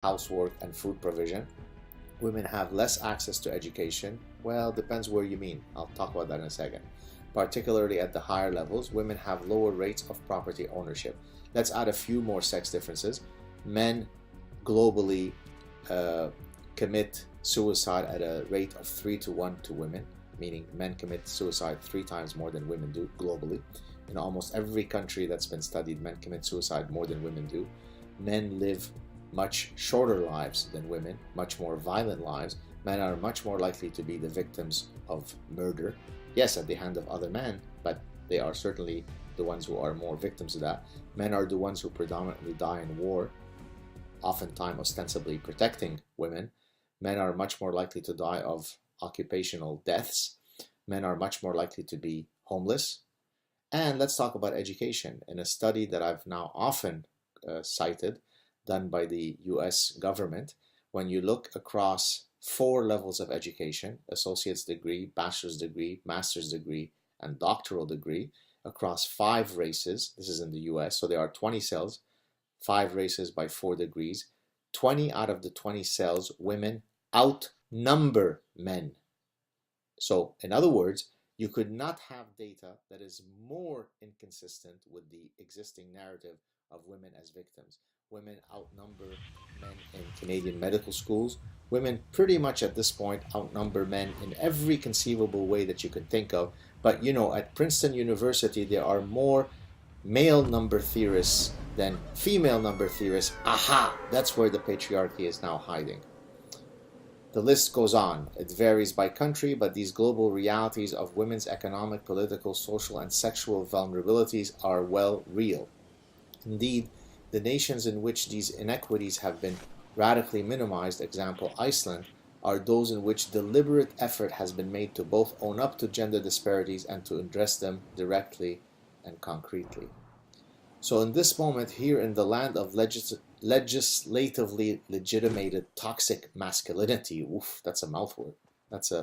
housework, and food provision. Women have less access to education. Well, depends where you mean. I'll talk about that in a second. Particularly at the higher levels, women have lower rates of property ownership. Let's add a few more sex differences. Men globally uh, commit suicide at a rate of 3 to 1 to women, meaning men commit suicide 3 times more than women do globally. In almost every country that's been studied, men commit suicide more than women do. Men live much shorter lives than women, much more violent lives. Men are much more likely to be the victims of murder. Yes, at the hand of other men, but they are certainly the ones who are more victims of that. Men are the ones who predominantly die in war, oftentimes ostensibly protecting women. Men are much more likely to die of occupational deaths. Men are much more likely to be homeless. And let's talk about education. In a study that I've now often cited, done by the US government, when you look across 4 levels of education, associate's degree, bachelor's degree, master's degree, and doctoral degree, across 5 races, this is in the US, so there are 20 cells, 5 races by 4 degrees. 20 out of the 20 cells, women outnumber men. So, in other words, you could not have data that is more inconsistent with the existing narrative of women as victims. Women outnumber men in Canadian medical schools. Women pretty much at this point outnumber men in every conceivable way that you can think of. But you know, at Princeton University, there are more male number theorists than female number theorists. Aha! That's where the patriarchy is now hiding. The list goes on. It varies by country, but these global realities of women's economic, political, social, and sexual vulnerabilities are well real. Indeed, the nations in which these inequities have been radically minimized, example Iceland, are those in which deliberate effort has been made to both own up to gender disparities and to address them directly and concretely. So in this moment here in the land of legislatively legitimated toxic masculinity, oof, that's a mouthful. That's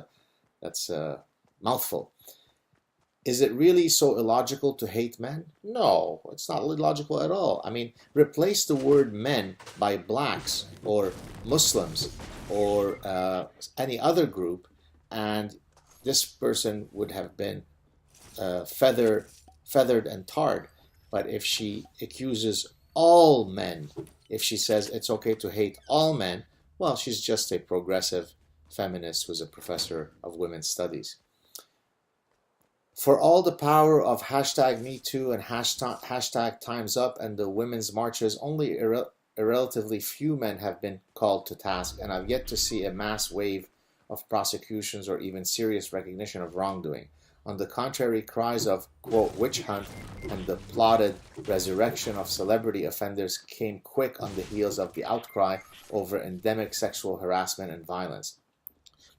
a mouthful. Is it really so illogical to hate men? No, it's not illogical at all. I mean, replace the word men by blacks or Muslims or any other group, and this person would have been feathered and tarred. But if she accuses all men, if she says it's okay to hate all men, well, she's just a progressive feminist who's a professor of women's studies. For all the power of hashtag MeToo and hashtag Time's Up and the women's marches, only a relatively few men have been called to task, and I've yet to see a mass wave of prosecutions or even serious recognition of wrongdoing. On the contrary, cries of, quote, witch hunt and the plotted resurrection of celebrity offenders came quick on the heels of the outcry over endemic sexual harassment and violence.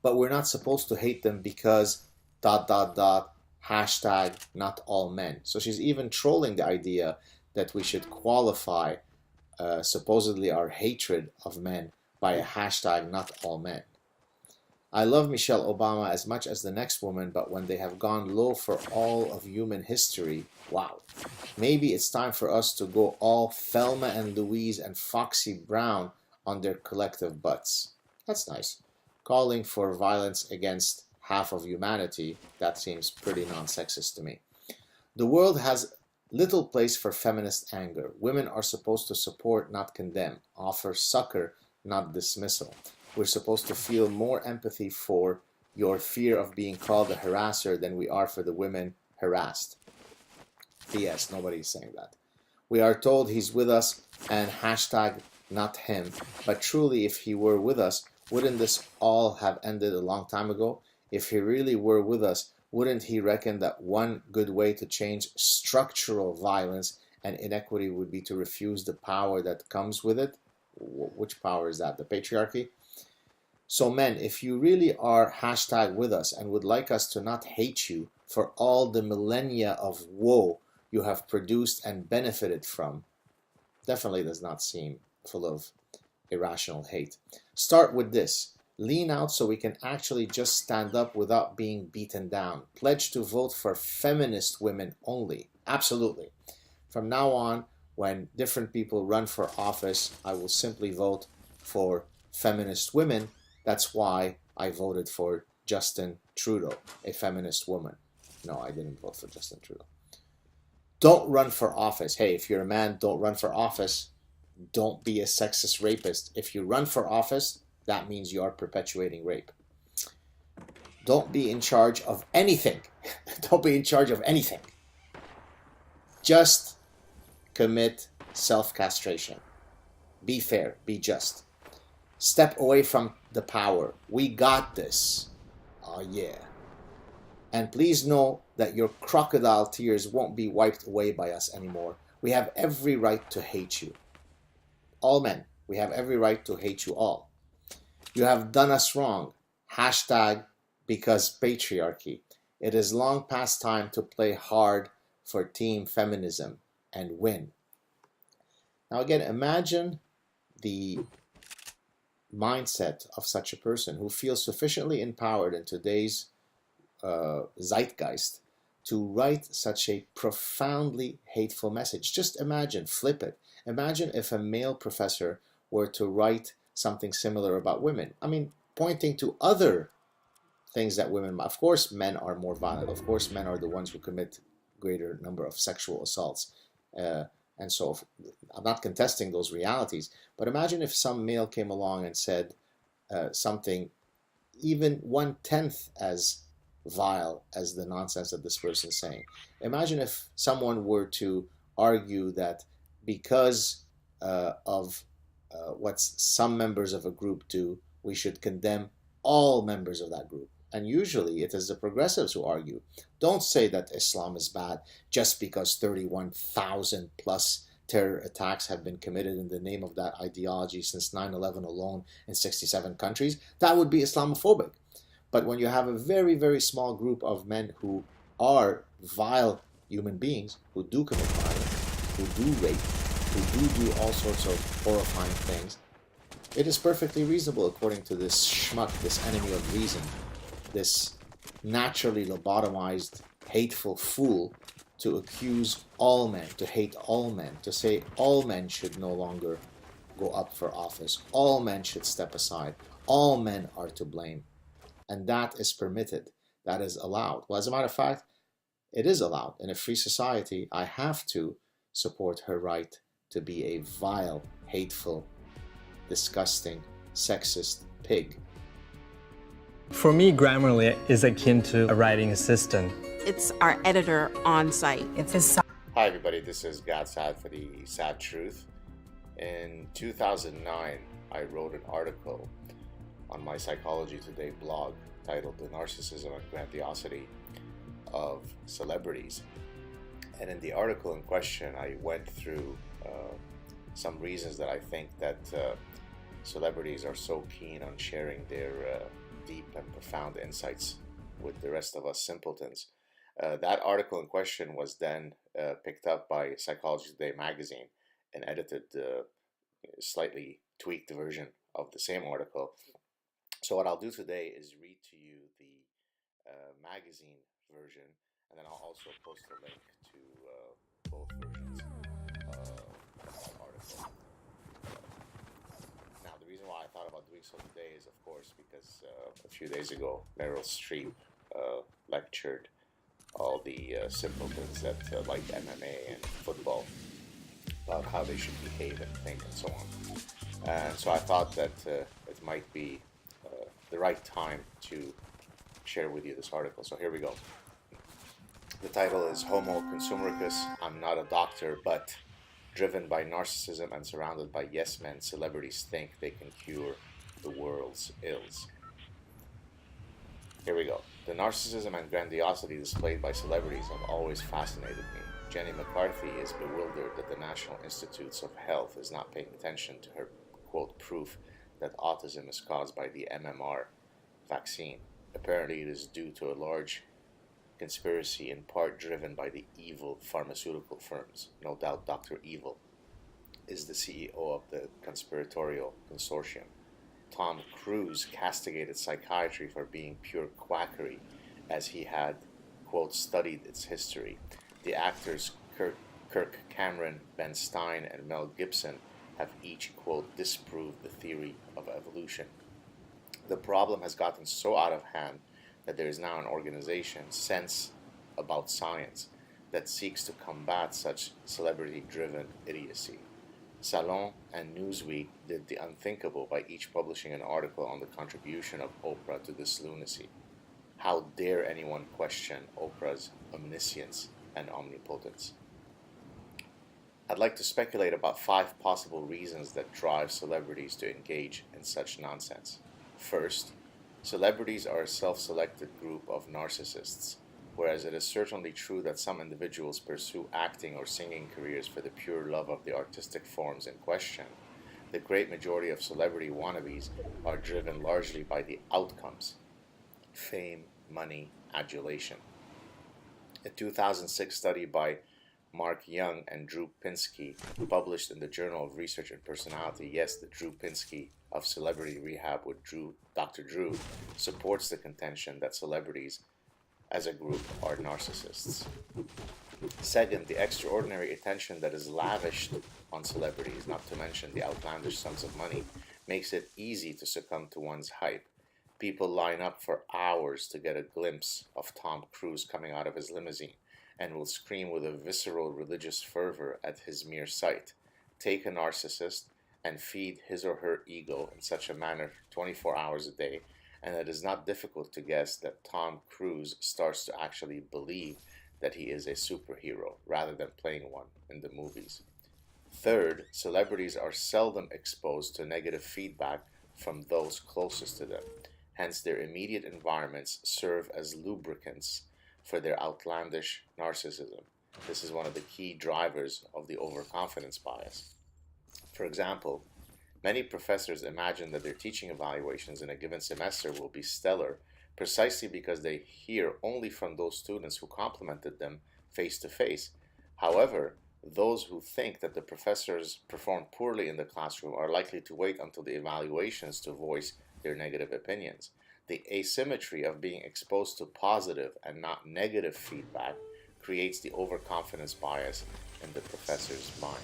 But we're not supposed to hate them because hashtag not all men. So she's even trolling the idea that we should qualify supposedly our hatred of men by a hashtag not all men. I love Michelle Obama as much as the next woman, but when they have gone low for all of human history, wow. Maybe it's time for us to go all Thelma and Louise and Foxy Brown on their collective butts. That's nice. Calling for violence against half of humanity, that seems pretty non-sexist to me. The world has little place for feminist anger. Women are supposed to support, not condemn, offer succor, not dismissal. We're supposed to feel more empathy for your fear of being called a harasser than we are for the women harassed. P.S. Nobody's saying that. We are told he's with us and hashtag not him. But truly, if he were with us, wouldn't this all have ended a long time ago? If he really were with us, wouldn't he reckon that one good way to change structural violence and inequity would be to refuse the power that comes with it? Which power is that? The patriarchy? So men, if you really are hashtag with us and would like us to not hate you for all the millennia of woe you have produced and benefited from, definitely does not seem full of irrational hate. Start with this. Lean out so we can actually just stand up without being beaten down. Pledge to vote for feminist women only. Absolutely. From now on, when different people run for office, I will simply vote for feminist women. That's why I voted for Justin Trudeau, a feminist woman. No, I didn't vote for Justin Trudeau. Don't run for office. Hey, if you're a man, don't run for office. Don't be a sexist rapist. If you run for office, that means you are perpetuating rape. Don't be in charge of anything. Don't be in charge of anything. Just commit self-castration. Be fair. Be just. Step away from the power. We got this. Oh, yeah. And please know that your crocodile tears won't be wiped away by us anymore. We have every right to hate you. All men, we have every right to hate you all. You have done us wrong. Hashtag because patriarchy. It is long past time to play hard for team feminism and win. Now again, imagine the mindset of such a person who feels sufficiently empowered in today's zeitgeist to write such a profoundly hateful message. Just imagine, flip it. Imagine if a male professor were to write something similar about women. I mean, pointing to other things that women, of course, men are more violent. Of course, men are the ones who commit greater number of sexual assaults. And so I'm not contesting those realities, but imagine if some male came along and said something even 1/10 as vile as the nonsense that this person is saying. Imagine if someone were to argue that because of what some members of a group do, we should condemn all members of that group. And usually it is the progressives who argue, don't say that Islam is bad just because 31,000 plus terror attacks have been committed in the name of that ideology since 9/11 alone in 67 countries. That would be Islamophobic. But when you have a very, very small group of men who are vile human beings, who do commit violence, who do rape, who do all sorts of horrifying things, it is perfectly reasonable, according to this schmuck, this enemy of reason, this naturally lobotomized, hateful fool, to accuse all men, to hate all men, to say all men should no longer go up for office, all men should step aside, all men are to blame. And that is permitted. That is allowed. Well, as a matter of fact, it is allowed. In a free society, I have to support her right to be a vile, hateful, disgusting, sexist pig. For me, Grammarly is akin to a writing assistant. It's our editor on site. It's a Hi, everybody. This is God Sad for the Sad Truth. In 2009, I wrote an article on my Psychology Today blog titled The Narcissism and Grandiosity of Celebrities. And in the article in question, I went through some reasons that I think that celebrities are so keen on sharing their deep and profound insights with the rest of us simpletons. That article in question was then picked up by Psychology Today magazine and edited slightly tweaked version of the same article. So what I'll do today is read to you the magazine version, and then I'll also post a link to both versions of that article. Now, the reason why I thought about doing so today is, of course, because a few days ago, Meryl Streep lectured all the simpletons that like MMA and football about how they should behave and think and so on. And so I thought that it might be the right time to share with you this article. So here we go. The title is Homo Consumericus, I'm not a doctor, but driven by narcissism and surrounded by yes men, celebrities think they can cure the world's ills. Here we go. The narcissism and grandiosity displayed by celebrities have always fascinated me. Jenny McCarthy is bewildered that the National Institutes of Health is not paying attention to her, quote, proof that autism is caused by the MMR vaccine. Apparently it is due to a large conspiracy in part driven by the evil pharmaceutical firms. No doubt Dr. Evil is the CEO of the conspiratorial consortium. Tom Cruise castigated psychiatry for being pure quackery as he had, quote, studied its history. The actors Kirk Cameron, Ben Stein, and Mel Gibson have each, quote, disproved the theory of evolution. The problem has gotten so out of hand that there is now an organization, Sense About Science, that seeks to combat such celebrity-driven idiocy. Salon and Newsweek did the unthinkable by each publishing an article on the contribution of Oprah to this lunacy. How dare anyone question Oprah's omniscience and omnipotence? I'd like to speculate about 5 possible reasons that drive celebrities to engage in such nonsense. First, celebrities are a self-selected group of narcissists. Whereas it is certainly true that some individuals pursue acting or singing careers for the pure love of the artistic forms in question, the great majority of celebrity wannabes are driven largely by the outcomes: fame, money, adulation. A 2006 study by Mark Young and Drew Pinsky, published in the Journal of Research and Personality, yes, the Drew Pinsky of Celebrity Rehab with Dr. Drew, supports the contention that celebrities as a group are narcissists. Second, the extraordinary attention that is lavished on celebrities, not to mention the outlandish sums of money, makes it easy to succumb to one's hype. People line up for hours to get a glimpse of Tom Cruise coming out of his limousine and will scream with a visceral religious fervor at his mere sight. Take a narcissist and feed his or her ego in such a manner 24 hours a day, and it is not difficult to guess that Tom Cruise starts to actually believe that he is a superhero rather than playing one in the movies. Third, celebrities are seldom exposed to negative feedback from those closest to them. Hence, their immediate environments serve as lubricants for their outlandish narcissism. This is one of the key drivers of the overconfidence bias. For example, many professors imagine that their teaching evaluations in a given semester will be stellar precisely because they hear only from those students who complimented them face to face. However, those who think that the professors performed poorly in the classroom are likely to wait until the evaluations to voice their negative opinions. The asymmetry of being exposed to positive and not negative feedback creates the overconfidence bias in the professor's mind.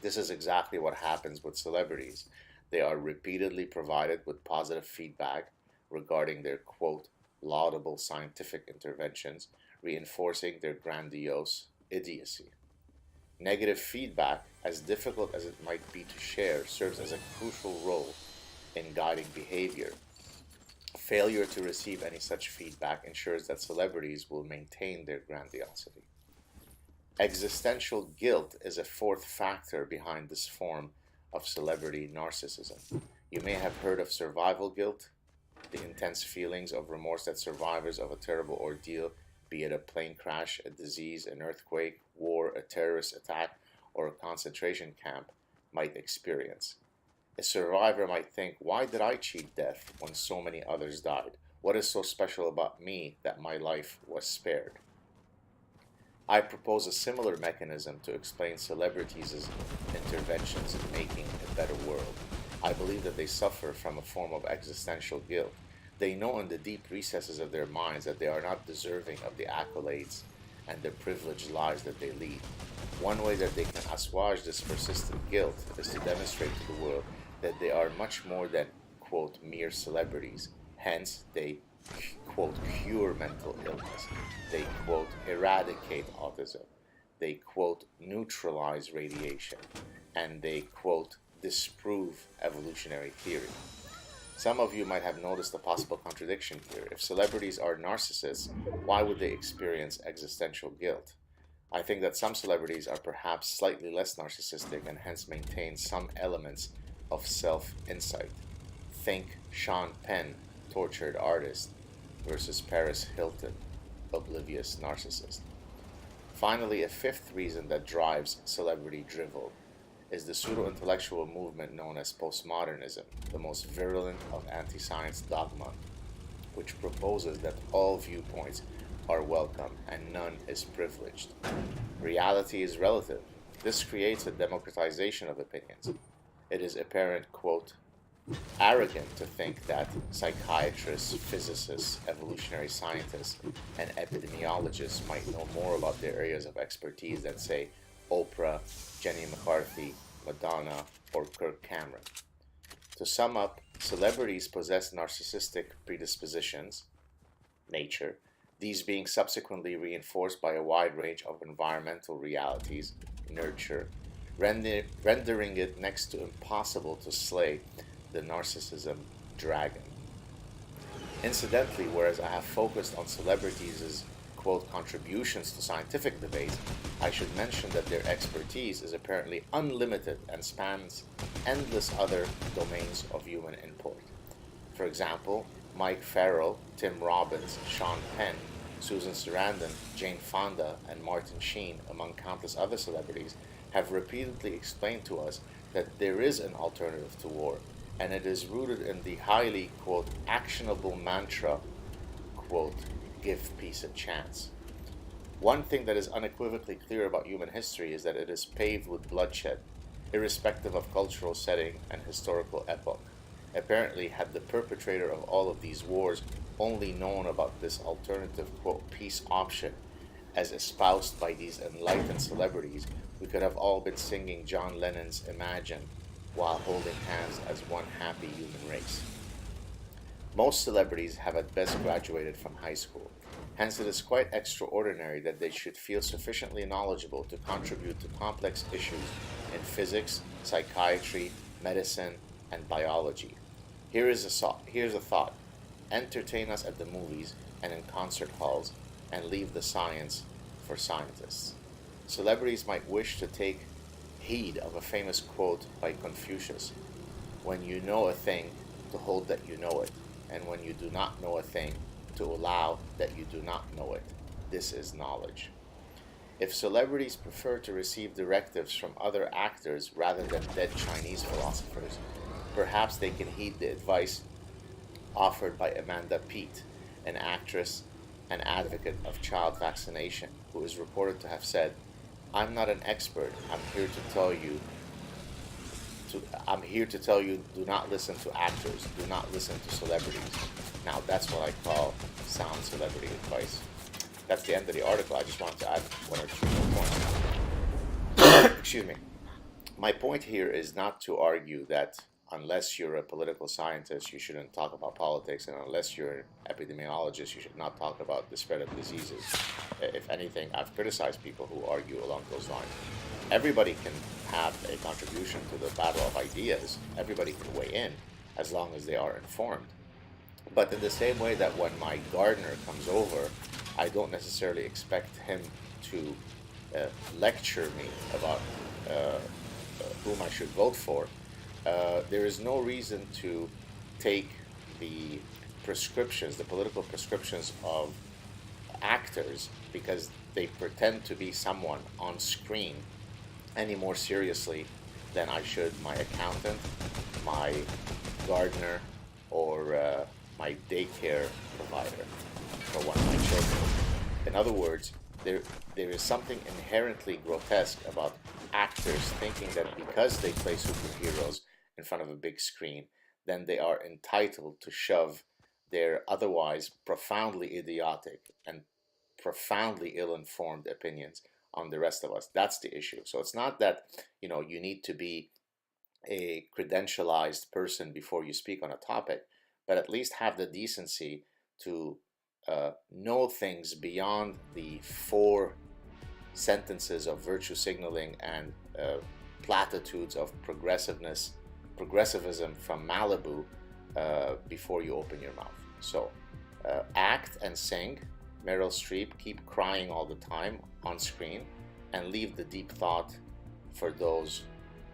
This is exactly what happens with celebrities. They are repeatedly provided with positive feedback regarding their, quote, laudable scientific interventions, reinforcing their grandiose idiocy. Negative feedback, as difficult as it might be to share, serves as a crucial role in guiding behavior. Failure to receive any such feedback ensures that celebrities will maintain their grandiosity. Existential guilt is a fourth factor behind this form of celebrity narcissism. You may have heard of survival guilt, the intense feelings of remorse that survivors of a terrible ordeal, be it a plane crash, a disease, an earthquake, war, a terrorist attack, or a concentration camp, might experience. A survivor might think, why did I cheat death when so many others died? What is so special about me that my life was spared? I propose a similar mechanism to explain celebrities' interventions in making a better world. I believe that they suffer from a form of existential guilt. They know in the deep recesses of their minds that they are not deserving of the accolades and the privileged lives that they lead. One way that they can assuage this persistent guilt is to demonstrate to the world that they are much more than, quote, mere celebrities. Hence, they, quote, cure mental illness. They, quote, eradicate autism. They, quote, neutralize radiation. And they, quote, disprove evolutionary theory. Some of you might have noticed a possible contradiction here. If celebrities are narcissists, why would they experience existential guilt? I think that some celebrities are perhaps slightly less narcissistic and hence maintain some elements of self-insight. Think Sean Penn, tortured artist, versus Paris Hilton, oblivious narcissist. Finally, a fifth reason that drives celebrity drivel is the pseudo-intellectual movement known as postmodernism, the most virulent of anti-science dogma, which proposes that all viewpoints are welcome and none is privileged. Reality is relative. This creates a democratization of opinions. It is apparent, quote, arrogant to think that psychiatrists, physicists, evolutionary scientists, and epidemiologists might know more about their areas of expertise than, say, Oprah, Jenny McCarthy, Madonna, or Kirk Cameron. To sum up, celebrities possess narcissistic predispositions, nature, these being subsequently reinforced by a wide range of environmental realities, nurture, rendering it next to impossible to slay the narcissism dragon. Incidentally, whereas I have focused on celebrities' quote contributions to scientific debates, I should mention that their expertise is apparently unlimited and spans endless other domains of human input. For example, Mike Farrell, Tim Robbins, Sean Penn, Susan Sarandon, Jane Fonda, and Martin Sheen, among countless other celebrities, have repeatedly explained to us that there is an alternative to war, and it is rooted in the highly, quote, actionable mantra, quote, give peace a chance. One thing that is unequivocally clear about human history is that it is paved with bloodshed, irrespective of cultural setting and historical epoch. Apparently, had the perpetrator of all of these wars only known about this alternative, quote, peace option as espoused by these enlightened celebrities, we could have all been singing John Lennon's Imagine while holding hands as one happy human race. Most celebrities have at best graduated from high school. Hence, it is quite extraordinary that they should feel sufficiently knowledgeable to contribute to complex issues in physics, psychiatry, medicine, and biology. Here's a thought. Entertain us at the movies and in concert halls, and leave the science for scientists. Celebrities might wish to take heed of a famous quote by Confucius: when you know a thing, to hold that you know it, and when you do not know a thing, to allow that you do not know it. This is knowledge. If celebrities prefer to receive directives from other actors rather than dead Chinese philosophers, perhaps they can heed the advice offered by Amanda Peet, an actress and advocate of child vaccination, who is reported to have said, I'm not an expert. I'm here to tell you do not listen to actors, do not listen to celebrities. Now that's what I call sound celebrity advice. That's the end of the article. I just wanted to add one or two more points. Excuse me. My point here is not to argue that unless you're a political scientist, you shouldn't talk about politics, and unless you're an epidemiologist, you should not talk about the spread of diseases. If anything, I've criticized people who argue along those lines. Everybody can have a contribution to the battle of ideas. Everybody can weigh in as long as they are informed. But in the same way that when my gardener comes over, I don't necessarily expect him to lecture me about whom I should vote for. There is no reason to take the prescriptions, the political prescriptions of actors, because they pretend to be someone on screen, any more seriously than I should my accountant, my gardener, or my daycare provider for one of my children. In other words, there is something inherently grotesque about actors thinking that because they play superheroes in front of a big screen, then they are entitled to shove their otherwise profoundly idiotic and profoundly ill-informed opinions on the rest of us. That's the issue. So it's not that, you need to be a credentialized person before you speak on a topic, but at least have the decency to know things beyond the 4 sentences of virtue signaling and platitudes of progressivism from Malibu before you open your mouth. So act and sing. Meryl Streep, keep crying all the time on screen, and leave the deep thought for those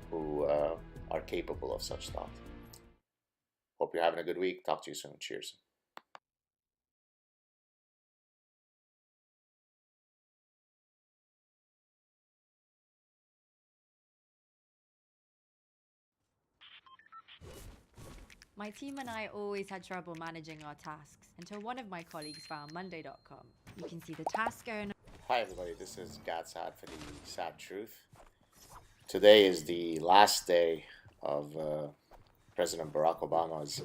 who are capable of such thought. Hope you're having a good week. Talk to you soon. Cheers. My team and I always had trouble managing our tasks until one of my colleagues found Monday.com. You can see the task owner. Hi everybody, this is Gad Saad for the Sad Truth. Today is the last day of President Barack Obama's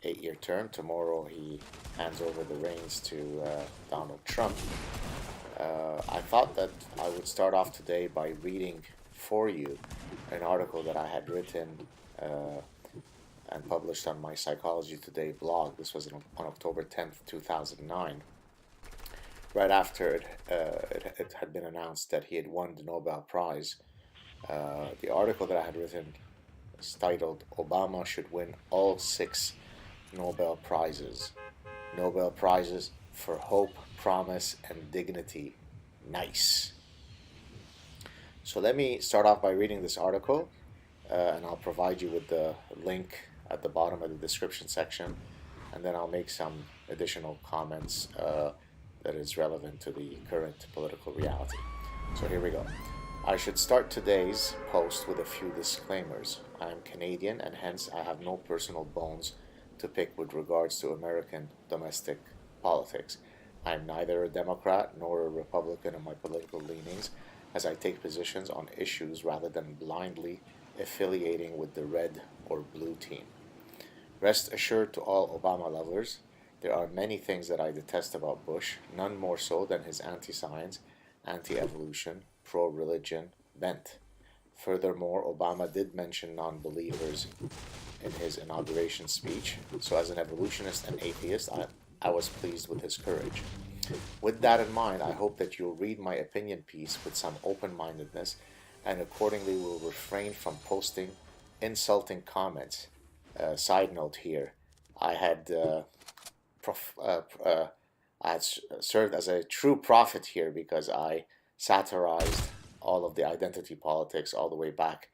8-year term. Tomorrow he hands over the reins to Donald Trump. I thought that I would start off today by reading for you an article that I had written and published on my Psychology Today blog. This was on October 10th, 2009, right after it had been announced that he had won the Nobel Prize. The article that I had written is titled, "Obama Should Win All 6 Nobel Prizes. Nobel Prizes for Hope, Promise, and Dignity. Nice." So let me start off by reading this article, and I'll provide you with the link at the bottom of the description section, and then I'll make some additional comments that is relevant to the current political reality. So here we go. I should start today's post with a few disclaimers. I am Canadian, and hence I have no personal bones to pick with regards to American domestic politics. I am neither a Democrat nor a Republican in my political leanings, as I take positions on issues rather than blindly affiliating with the red or blue team. Rest assured to all Obama lovers, there are many things that I detest about Bush, none more so than his anti-science, anti-evolution, pro-religion bent. Furthermore, Obama did mention non-believers in his inauguration speech, so as an evolutionist and atheist, I was pleased with his courage. With that in mind, I hope that you'll read my opinion piece with some open-mindedness and accordingly will refrain from posting insulting comments. Side note here, I had served as a true prophet here because I satirized all of the identity politics all the way back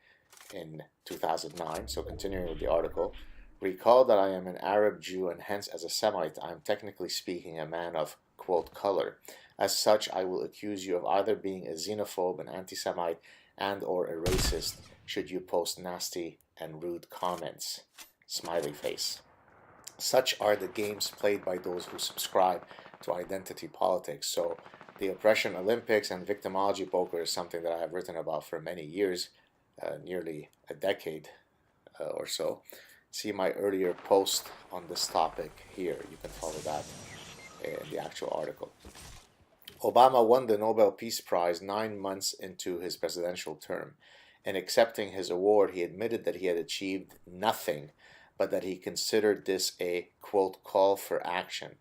in 2009. So continuing with the article, recall that I am an Arab Jew and hence as a Semite I am technically speaking a man of, quote, color. As such, I will accuse you of either being a xenophobe, an anti-Semite, and or a racist should you post nasty and rude comments. Smiley face. Such are the games played by those who subscribe to identity politics. So the oppression Olympics and victimology poker is something that I have written about for many years, nearly a decade or so. See my earlier post on this topic here. You can follow that in the actual article. Obama won the Nobel Peace Prize 9 months into his presidential term. In accepting his award, he admitted that he had achieved nothing, but that he considered this a, quote, call for action.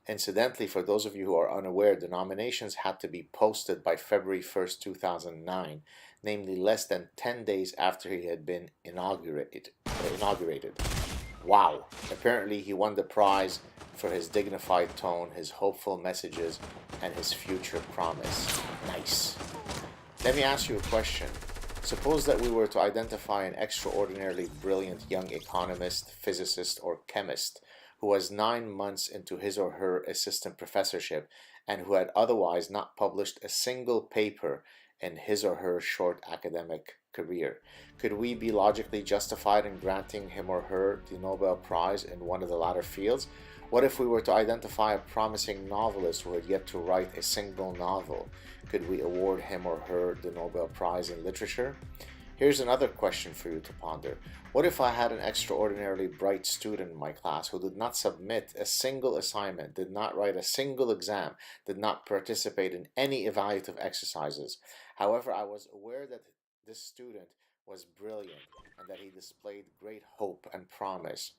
Incidentally, for those of you who are unaware, the nominations had to be posted by February 1st, 2009, namely less than 10 days after he had been inaugurated. Wow! Apparently he won the prize for his dignified tone, his hopeful messages, and his future promise. Nice. Let me ask you a question. Suppose that we were to identify an extraordinarily brilliant young economist, physicist, or chemist who was 9 months into his or her assistant professorship and who had otherwise not published a single paper in his or her short academic career. Could we be logically justified in granting him or her the Nobel Prize in one of the latter fields? What if we were to identify a promising novelist who had yet to write a single novel? Could we award him or her the Nobel Prize in literature? Here's another question for you to ponder. What if I had an extraordinarily bright student in my class who did not submit a single assignment, did not write a single exam, did not participate in any evaluative exercises? However, I was aware that this student was brilliant and that he displayed great hope and promise.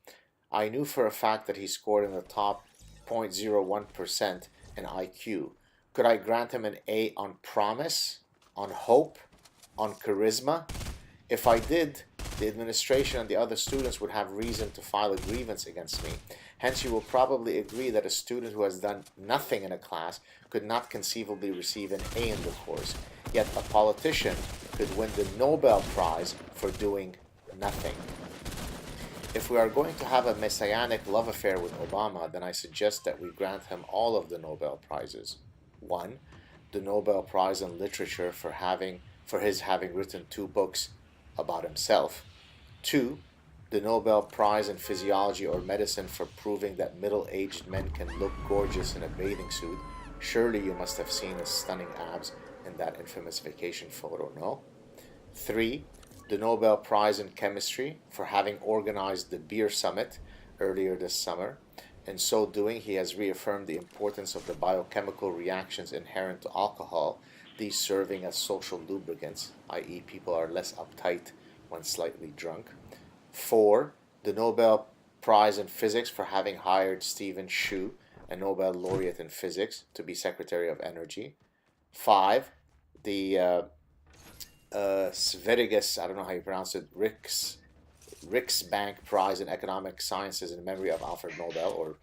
I knew for a fact that he scored in the top 0.01% in IQ. Could I grant him an A on promise, on hope, on charisma? If I did, the administration and the other students would have reason to file a grievance against me. Hence, you will probably agree that a student who has done nothing in a class could not conceivably receive an A in the course. Yet a politician could win the Nobel Prize for doing nothing. If we are going to have a messianic love affair with Obama, then I suggest that we grant him all of the Nobel Prizes. 1. The Nobel Prize in Literature for his having written 2 books about himself. 2. The Nobel Prize in Physiology or Medicine for proving that middle-aged men can look gorgeous in a bathing suit. Surely you must have seen his stunning abs in that infamous vacation photo, no? 3. The Nobel Prize in Chemistry for having organized the Beer Summit earlier this summer. In so doing, he has reaffirmed the importance of the biochemical reactions inherent to alcohol these serving as social lubricants, i.e., people are less uptight when slightly drunk. 4. The Nobel Prize in Physics for having hired Stephen Shu, a Nobel laureate in physics, to be Secretary of Energy. 5. The Sveriges, I don't know how you pronounce it, Riksbank Prize in Economic Sciences in memory of Alfred Nobel, or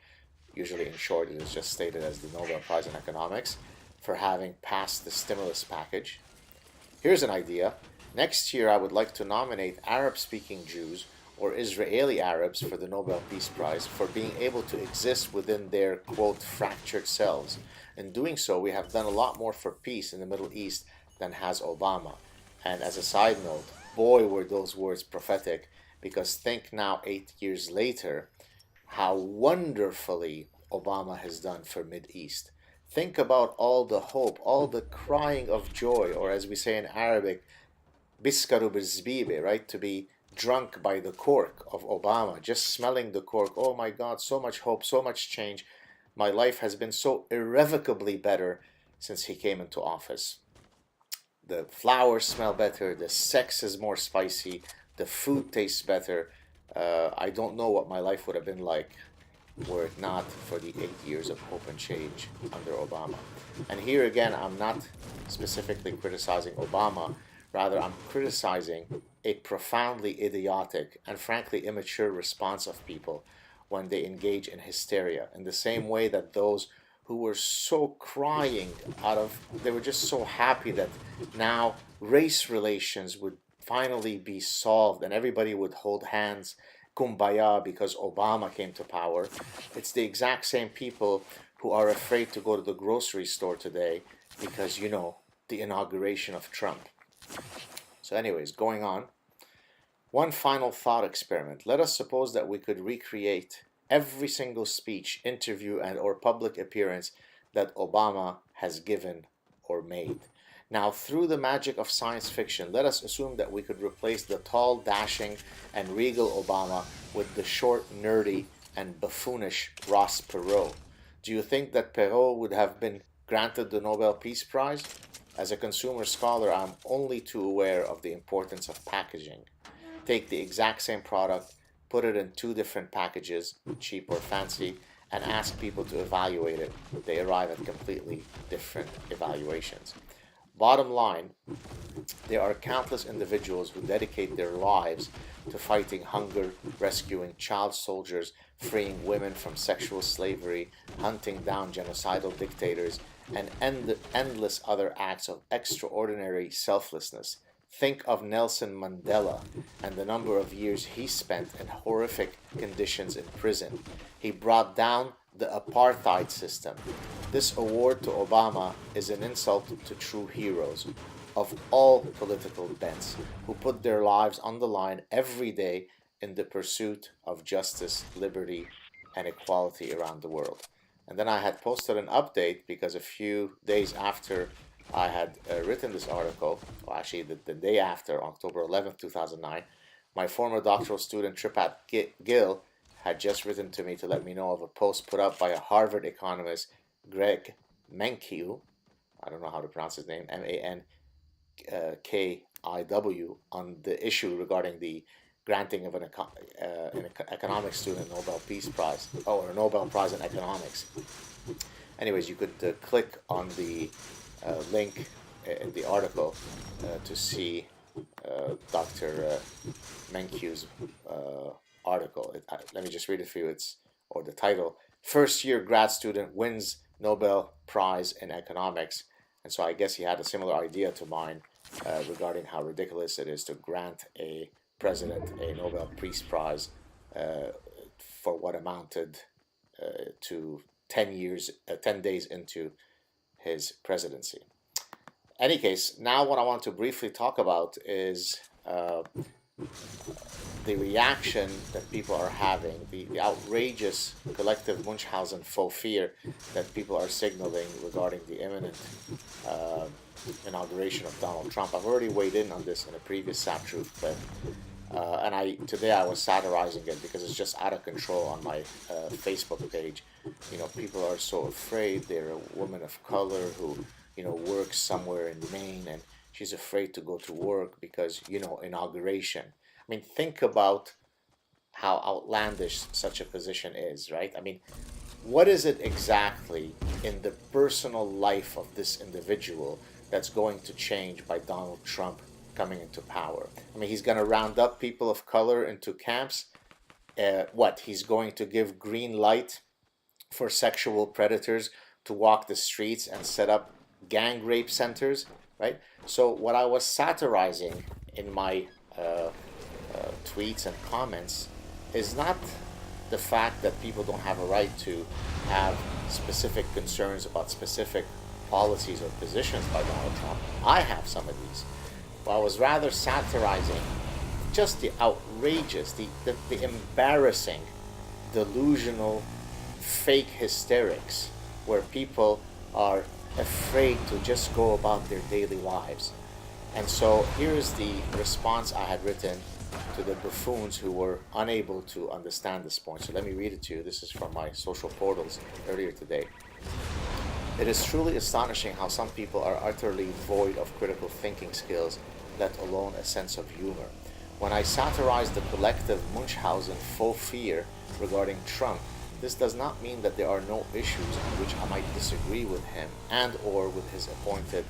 usually in short it is just stated as the Nobel Prize in Economics, for having passed the stimulus package. Here's an idea. Next year I would like to nominate Arab-speaking Jews or Israeli Arabs for the Nobel Peace Prize for being able to exist within their, quote, fractured selves. In doing so, we have done a lot more for peace in the Middle East than has Obama. And as a side note, boy were those words prophetic, because think now 8 years later how wonderfully Obama has done for Mideast. Think about all the hope, all the crying of joy, or as we say in Arabic, biskaru bizbibe, right? To be drunk by the cork of Obama, just smelling the cork. Oh my God, so much hope, so much change. My life has been so irrevocably better since he came into office. The flowers smell better, the sex is more spicy, the food tastes better. I don't know what my life would have been like were it not for the 8 years of hope and change under Obama. And here again, I'm not specifically criticizing Obama, rather I'm criticizing a profoundly idiotic and frankly immature response of people when they engage in hysteria, in the same way that those who were so crying they were just so happy that now race relations would finally be solved and everybody would hold hands, kumbaya, because Obama came to power. It's the exact same people who are afraid to go to the grocery store today because, you know, the inauguration of Trump. So anyways, going on. One final thought experiment. Let us suppose that we could recreate every single speech, interview, and or public appearance that Obama has given or made. Now, through the magic of science fiction, let us assume that we could replace the tall, dashing, and regal Obama with the short, nerdy, and buffoonish Ross Perot. Do you think that Perot would have been granted the Nobel Peace Prize? As a consumer scholar, I'm only too aware of the importance of packaging. Take the exact same product, put it in 2 different packages, cheap or fancy, and ask people to evaluate it. They arrive at completely different evaluations. Bottom line, there are countless individuals who dedicate their lives to fighting hunger, rescuing child soldiers, freeing women from sexual slavery, hunting down genocidal dictators, and endless other acts of extraordinary selflessness. Think of Nelson Mandela and the number of years he spent in horrific conditions in prison. He brought down the apartheid system. This award to Obama is an insult to true heroes of all political bents who put their lives on the line every day in the pursuit of justice, liberty, and equality around the world. And then I had posted an update because a few days after I had written this article, well, actually the day after, October 11th, 2009, my former doctoral student Tripat Gill had just written to me to let me know of a post put up by a Harvard economist, Greg Mankiw, I don't know how to pronounce his name, Mankiw, on the issue regarding the granting of an economics student Nobel Peace Prize, or a Nobel Prize in Economics. Anyways, you could click on the link in the article to see Dr. Mankiw's article. Let me just read it for you. Or the title: First Year Grad Student Wins Nobel Prize in Economics. And so I guess he had a similar idea to mine regarding how ridiculous it is to grant a president a Nobel Peace Prize for what amounted to 10 days into his presidency. Any case, now what I want to briefly talk about is the reaction that people are having, the outrageous collective Munchausen faux fear that people are signaling regarding the imminent inauguration of Donald Trump. I've already weighed in on this in a previous Sat Truth clip, and today I was satirizing it because it's just out of control on my Facebook page. You know, people are so afraid. They're a woman of color who works somewhere in Maine, and she's afraid to go to work because, inauguration. I mean, think about how outlandish such a position is, right? I mean, what is it exactly in the personal life of this individual that's going to change by Donald Trump coming into power? I mean, he's going to round up people of color into camps. What? He's going to give green light for sexual predators to walk the streets and set up gang rape centers, right? So, what I was satirizing in my tweets and comments is not the fact that people don't have a right to have specific concerns about specific policies or positions by Donald Trump. I have some of these. But I was rather satirizing just the outrageous, the embarrassing, delusional, fake hysterics where people are afraid to just go about their daily lives. And so here's the response I had written to the buffoons who were unable to understand this point. So let me read it to you. This is from my social portals earlier today. It is truly astonishing how some people are utterly void of critical thinking skills, let alone a sense of humor. When I satirize the collective Munchausen faux fear regarding Trump, this does not mean that there are no issues on which I might disagree with him and or with his appointed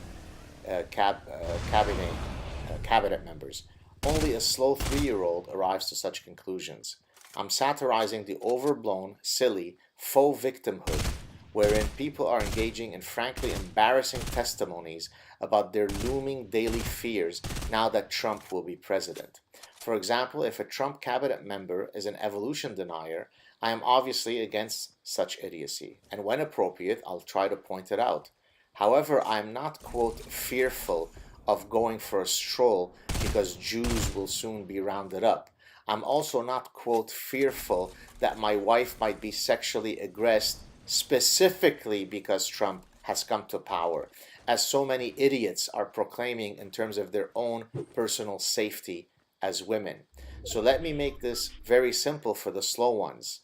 cabinet members. Only a slow 3-year-old arrives to such conclusions. I'm satirizing the overblown, silly, faux victimhood wherein people are engaging in frankly embarrassing testimonies about their looming daily fears now that Trump will be president. For example, if a Trump cabinet member is an evolution denier, I am obviously against such idiocy, and when appropriate, I'll try to point it out. However, I am not, quote, fearful of going for a stroll because Jews will soon be rounded up. I'm also not, quote, fearful that my wife might be sexually aggressed specifically because Trump has come to power, as so many idiots are proclaiming in terms of their own personal safety as women. So let me make this very simple for the slow ones.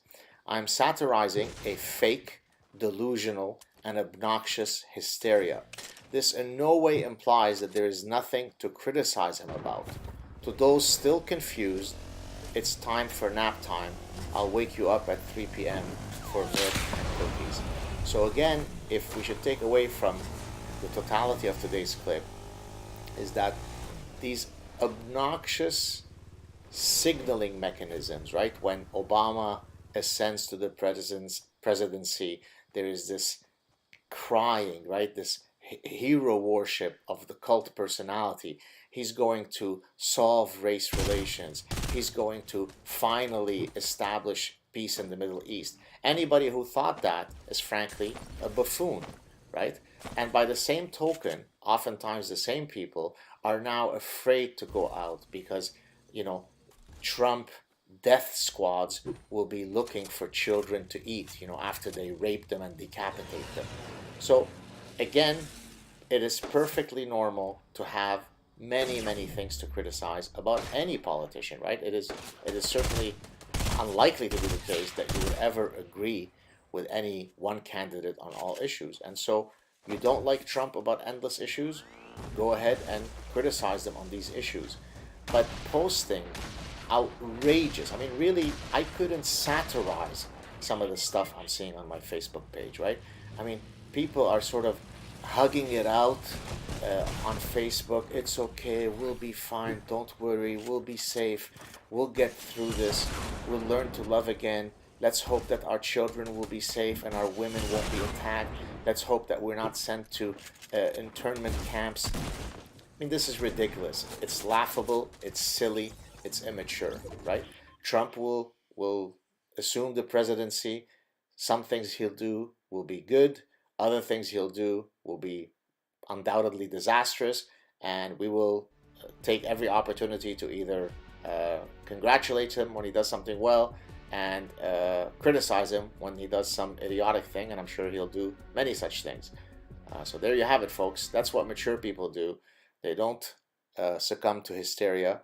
I'm satirizing a fake, delusional, and obnoxious hysteria. This in no way implies that there is nothing to criticize him about. To those still confused, it's time for nap time. I'll wake you up at 3 p.m. for milk and cookies. So again, if we should take away from the totality of today's clip, is that these obnoxious signaling mechanisms, right? When Obama ascends to the presidency, there is this crying, right? This hero worship of the cult personality. He's going to solve race relations. He's going to finally establish peace in the Middle East. Anybody who thought that is frankly a buffoon, right? And by the same token, oftentimes the same people are now afraid to go out because, Trump death squads will be looking for children to eat, after they rape them and decapitate them. So, again, it is perfectly normal to have many, many things to criticize about any politician, right? It is certainly unlikely to be the case that you would ever agree with any one candidate on all issues. And so, you don't like Trump about endless issues, go ahead and criticize them on these issues. But posting outrageous, I mean, really, I couldn't satirize some of the stuff I'm seeing on my Facebook page, right? I mean, people are sort of hugging it out on Facebook. It's okay, we'll be fine, don't worry, we'll be safe, we'll get through this, we'll learn to love again. Let's hope that our children will be safe and our women won't be attacked. Let's hope that we're not sent to internment camps. I mean, this is ridiculous. It's laughable, it's silly, it's immature, right? Trump will assume the presidency. Some things he'll do will be good, other things he'll do will be undoubtedly disastrous, and we will take every opportunity to either congratulate him when he does something well and criticize him when he does some idiotic thing, and I'm sure he'll do many such things. So there you have it, folks. That's what mature people do. They don't succumb to hysteria.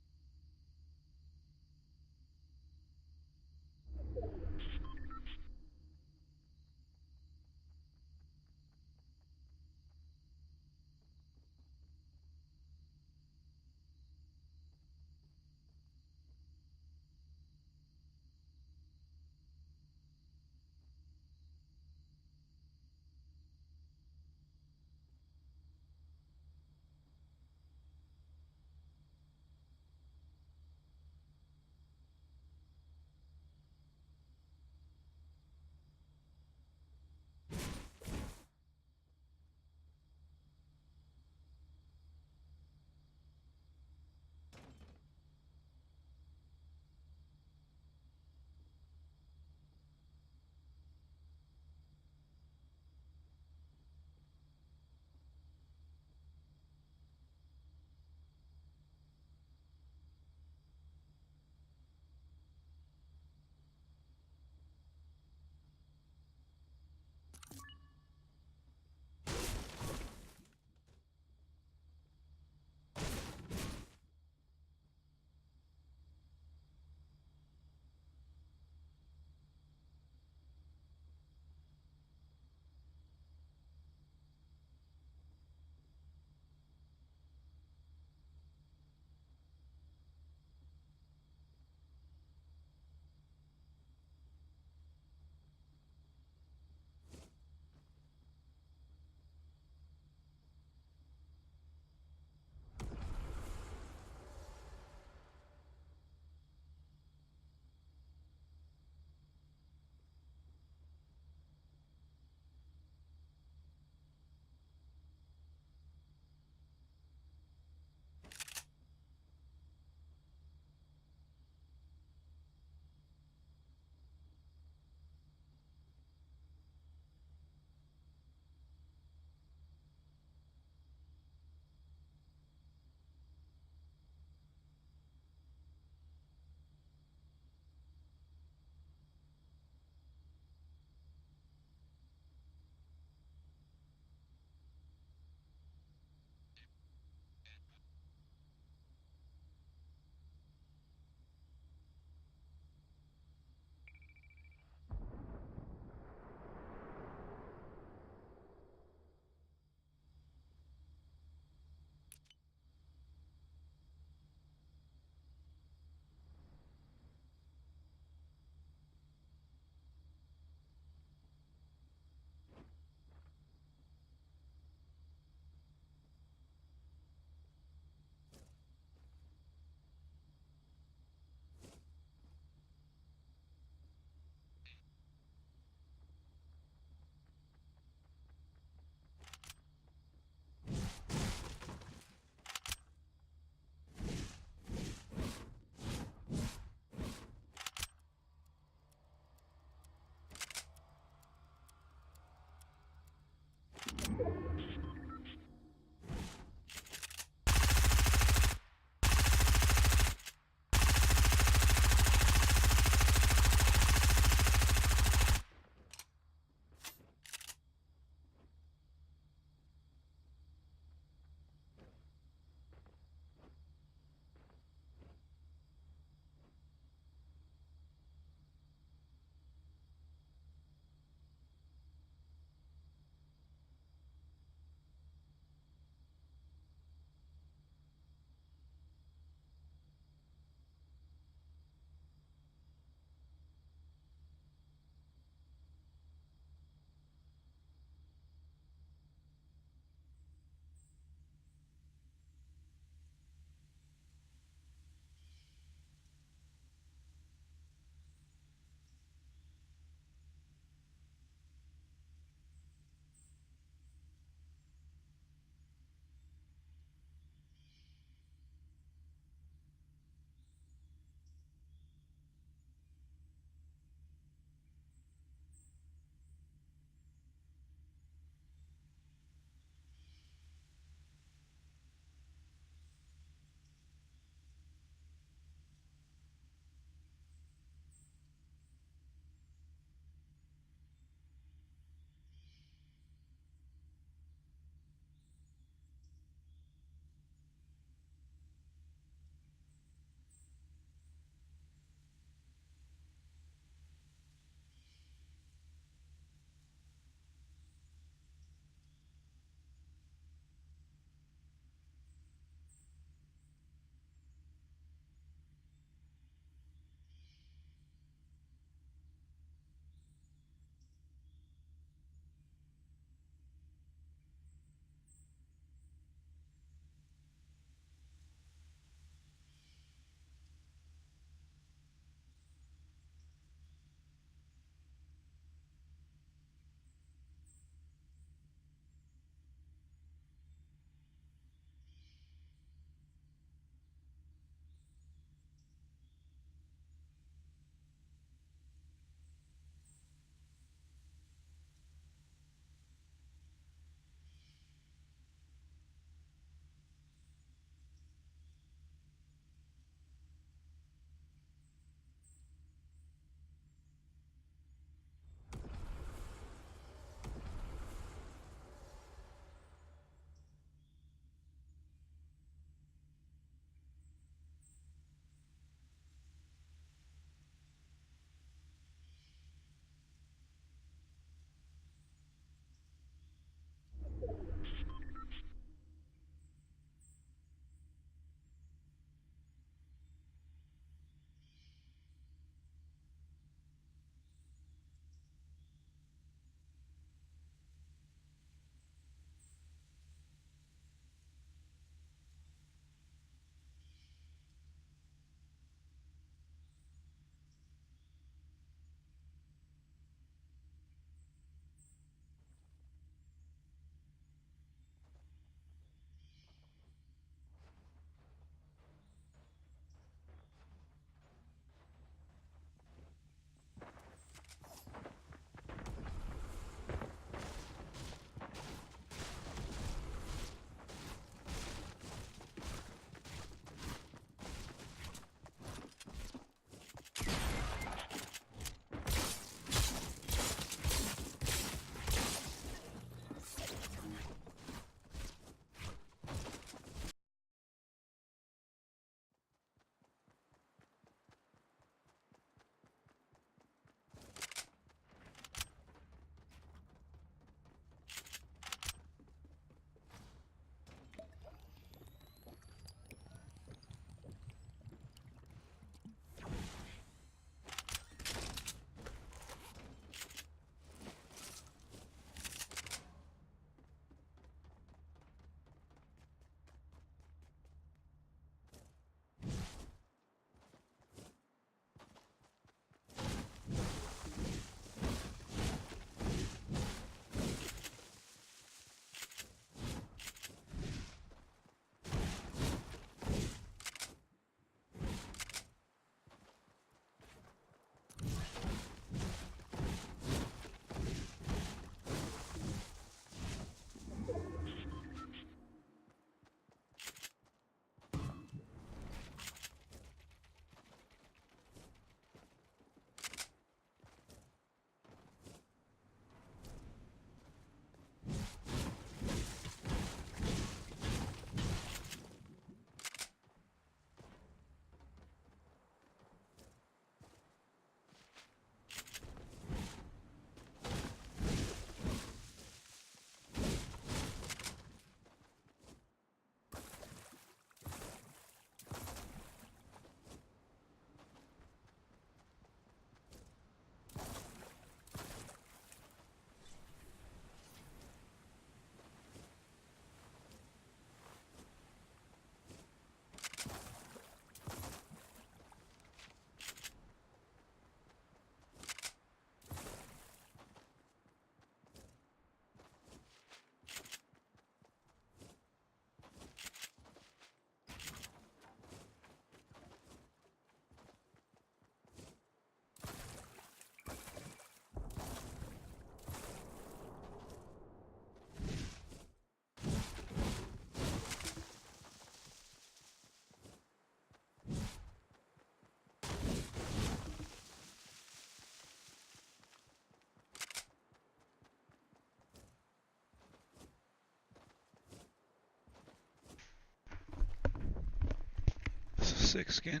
sick skin.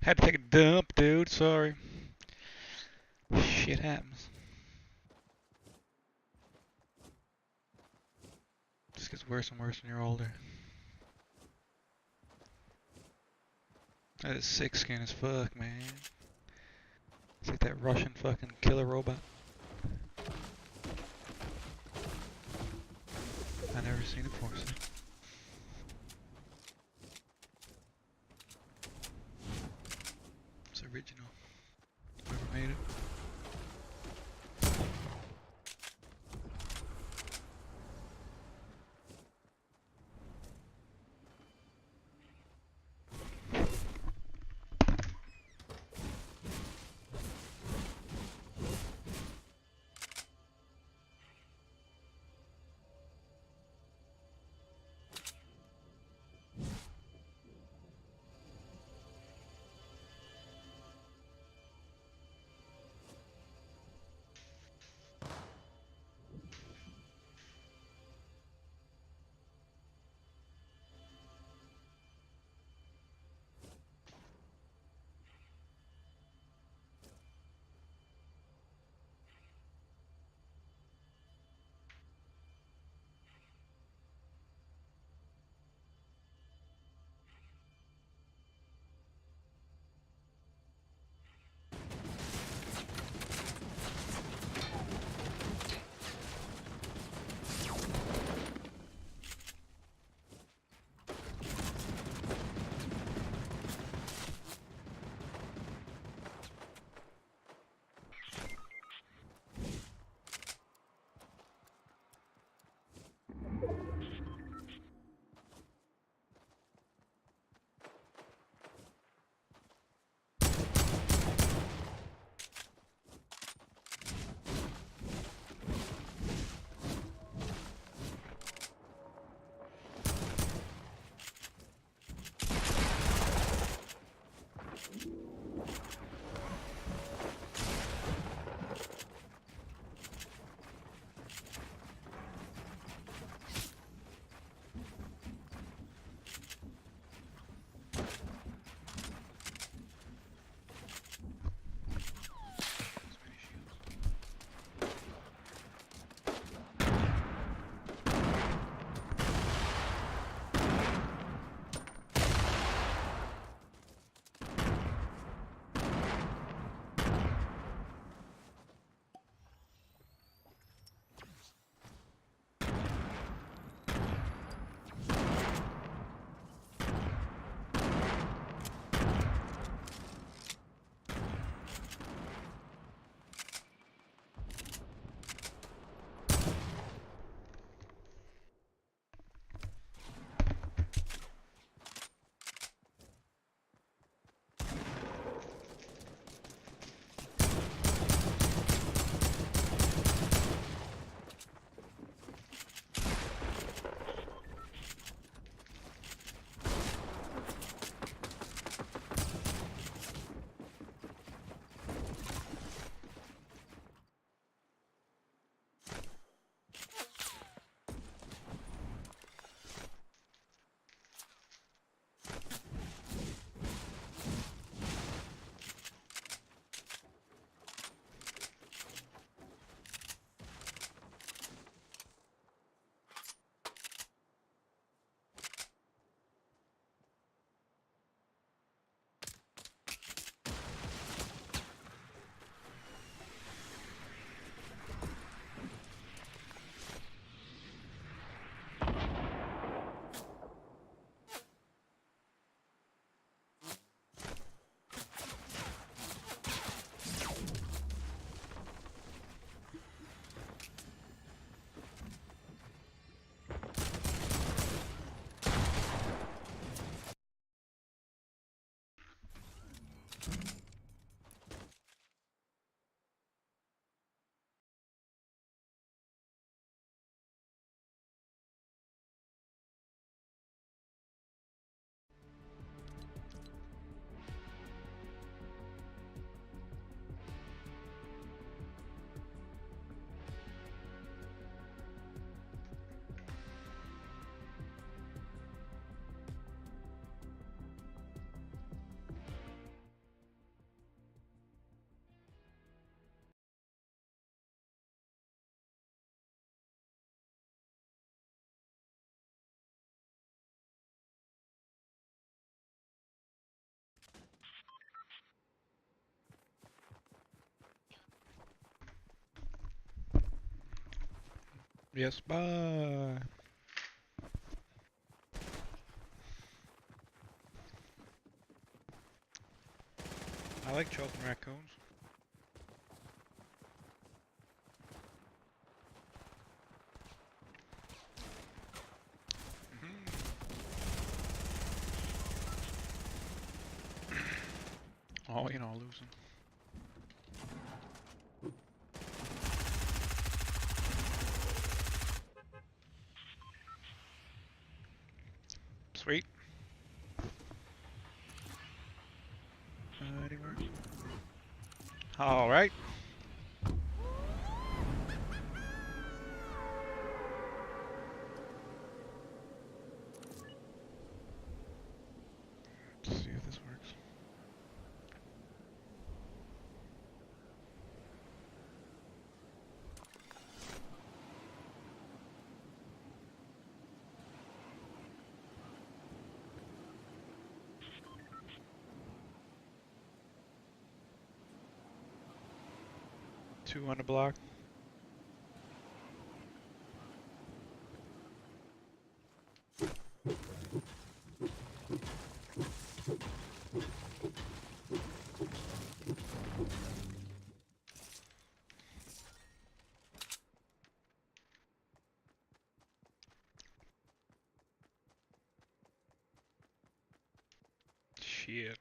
Had to take a dump, dude. Sorry. Shit happens. Just gets worse and worse when you're older. That is sick skin as fuck, man. It's like that Russian fucking killer robot. I never seen it before, so. It's original. Whoever made it. Yes, bye. I like choking raccoons. Oh, you know, losing. Sweet. Anywhere. All right. Let's see if this works. Two on the block. Shit.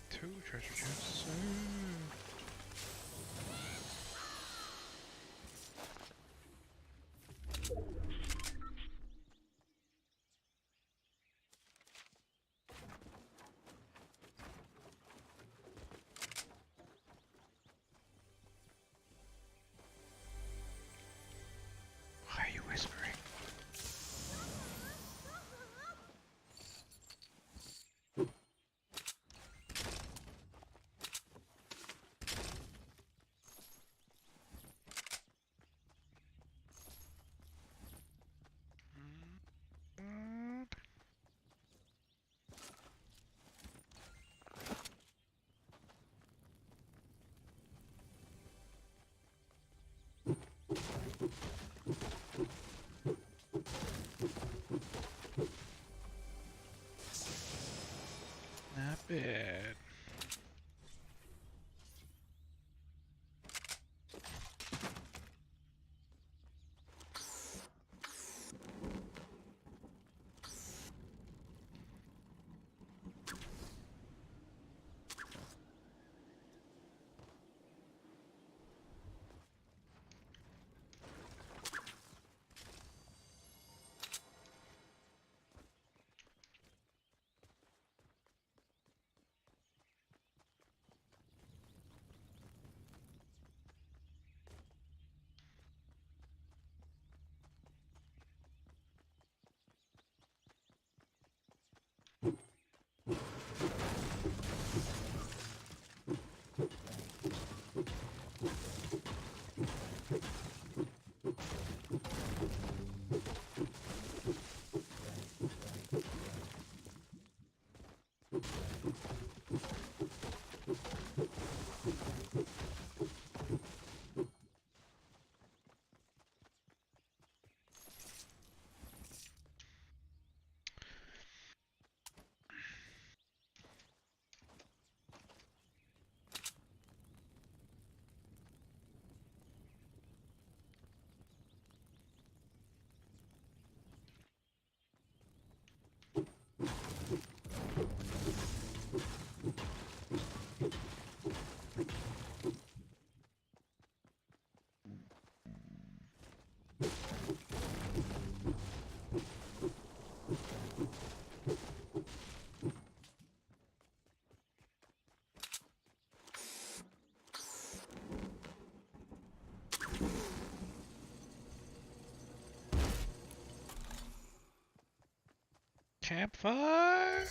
Two treasure chests. Why are you whispering? What? Not bad. Campfire?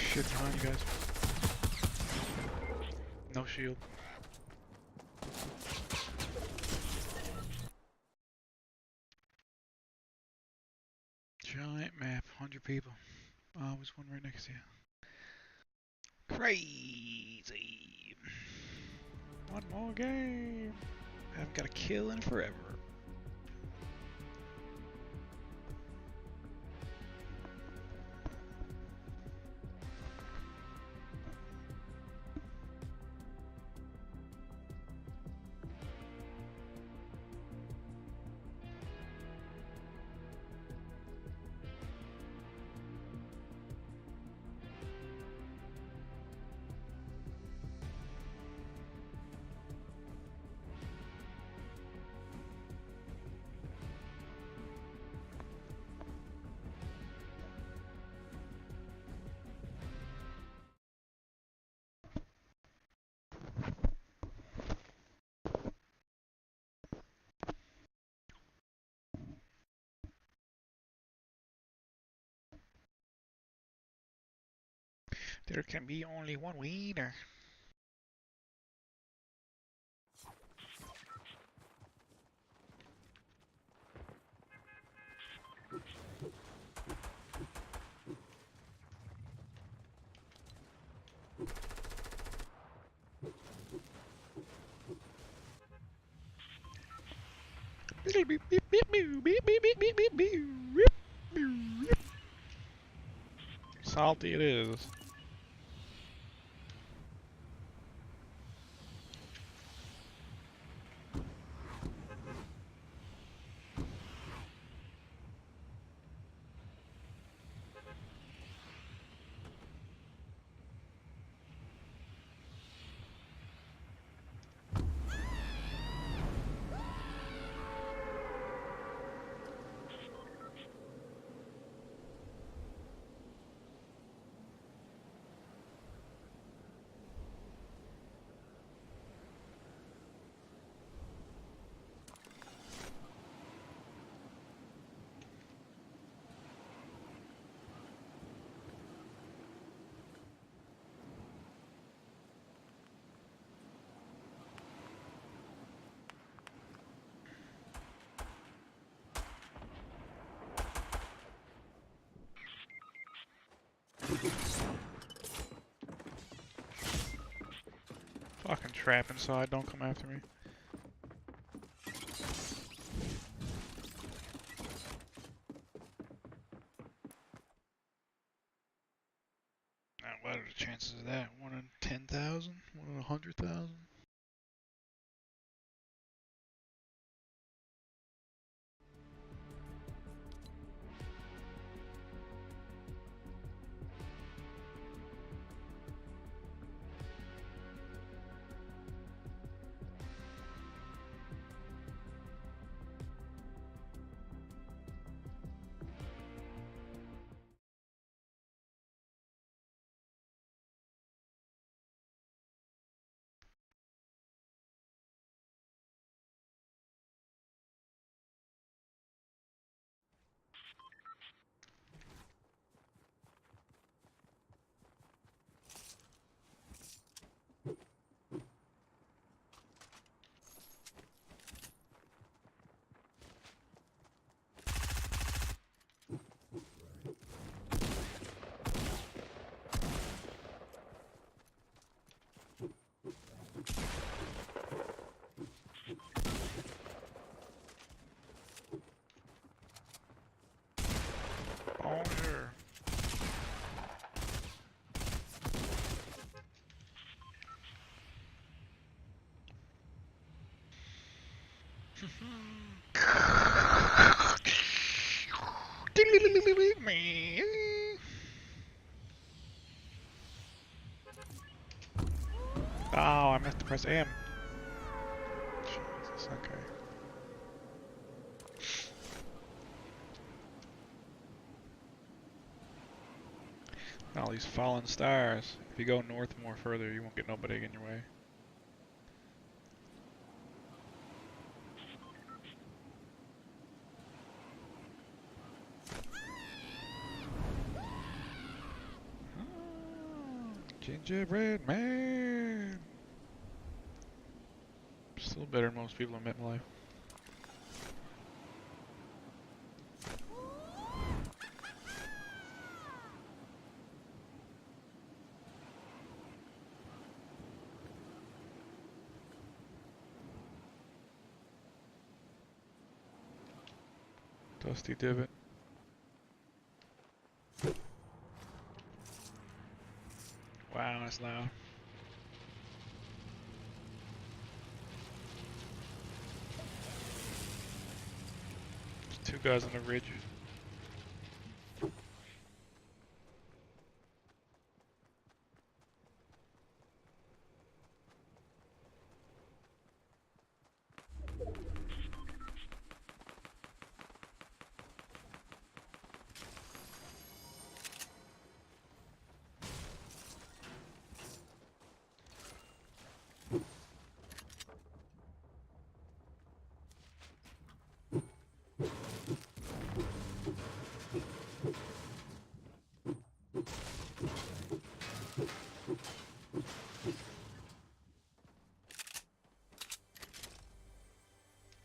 Shit behind you guys. No shield. Giant map, 100 people. Oh, there's one right next to you. Crazy. One more game. Haven't got a kill in forever. There can be only one winner. Salty it is. Fucking trap inside, don't come after me. Now, what are the chances of that? 1 in 10,000? 1 in 100,000? Bonjour. Oh, I meant to press M. Jesus, okay. All these fallen stars. If you go north more further, you won't get nobody in your way. Gingerbread man. Still better than most people I met in my life. Dusty divot. Wow, that's loud. There's 2 guys on the ridge.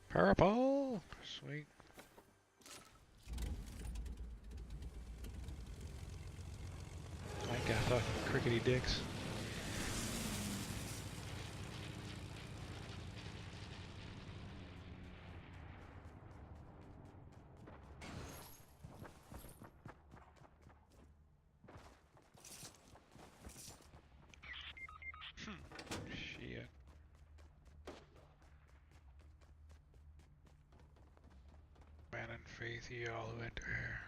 Purple! Sweet. I got fucking crickety dicks. Shit. Man and faith, ye all who enter here.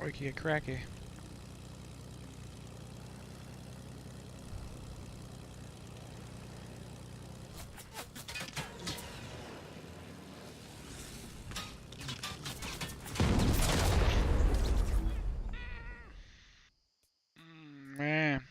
Crikey, cracky. Man.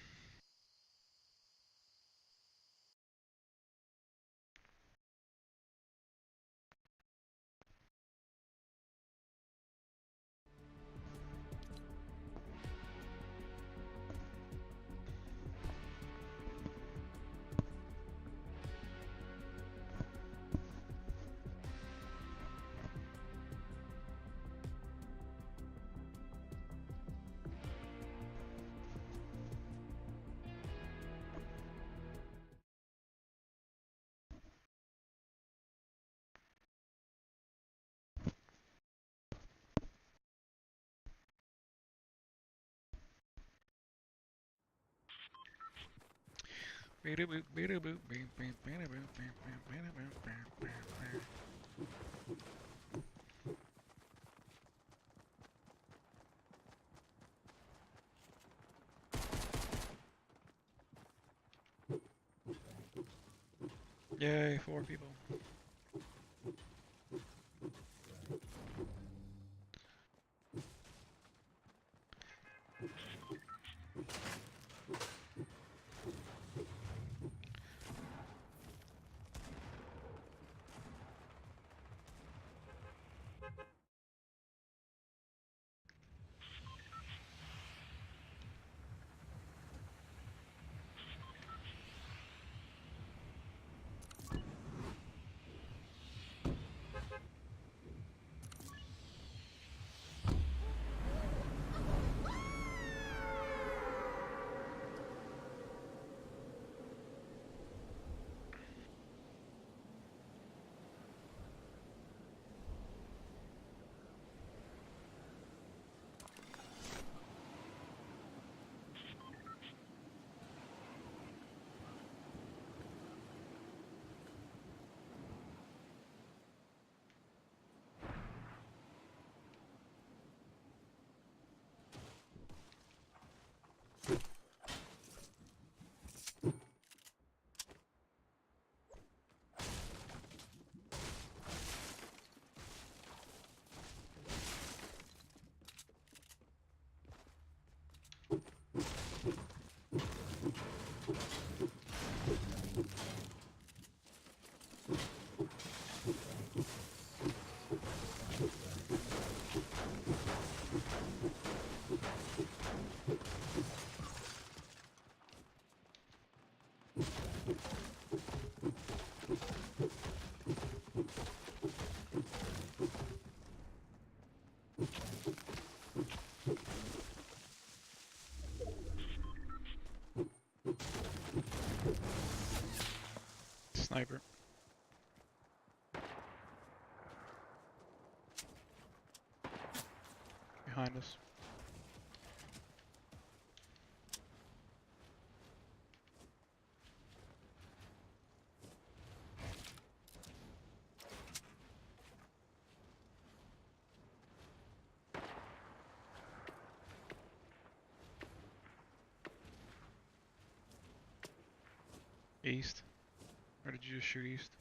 Yay, 4 people. Sniper. Behind us. East. Or did you just shoot east?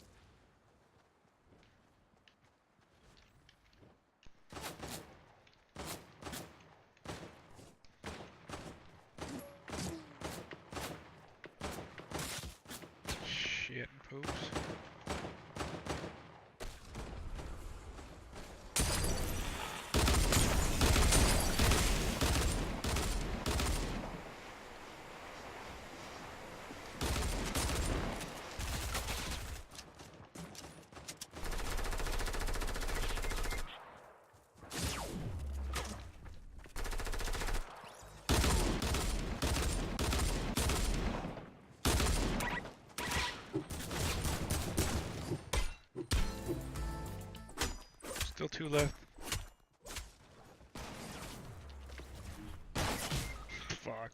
Shit, poops. Still 2 left. Fuck.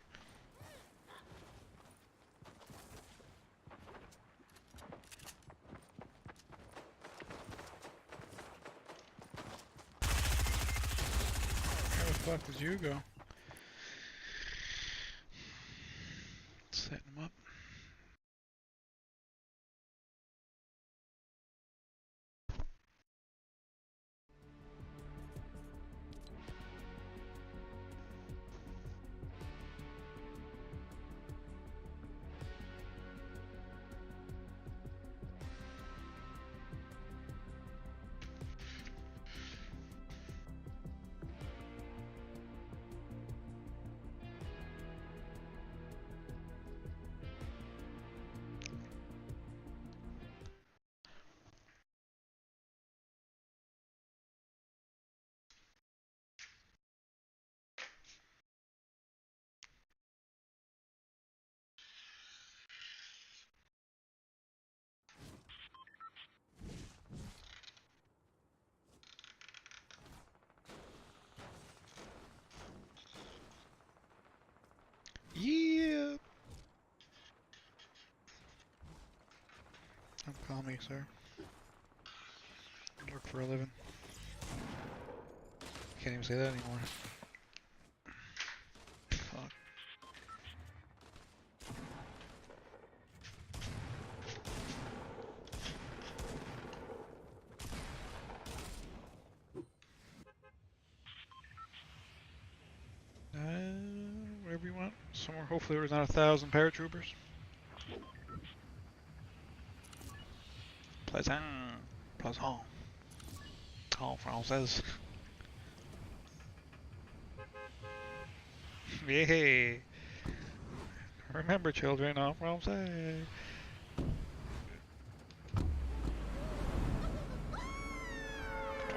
fuck did you go? Setting him up. Yeah. Don't call me, sir. I work for a living. Can't even say that anymore. Fuck. Wherever you want. Somewhere, hopefully there's not 1,000 paratroopers. Plaisant. Plaisant. En français. Yeah. Remember, children, en français.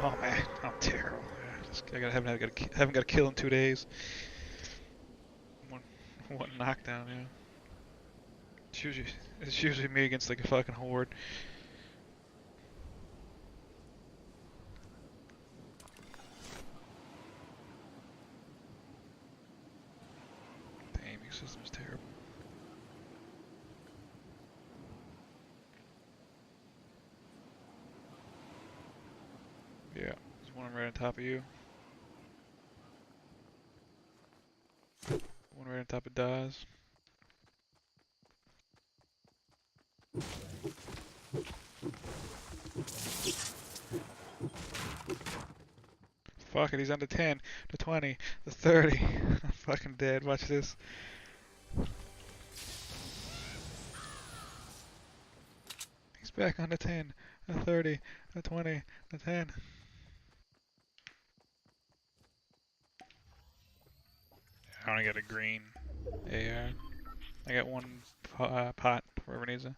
Oh man, I'm terrible. Haven't got a kill in 2 days. One knockdown, yeah. It's usually me against like a fucking horde. The aiming system is terrible. Yeah, there's one right on top of you. One right on top of Daz. Fuck it, he's on to 10, to 20, to 30. I'm fucking dead, watch this. He's back on to 10, to 30, to 20, to 10. I only got a green AR. I got one pot, whoever needs it.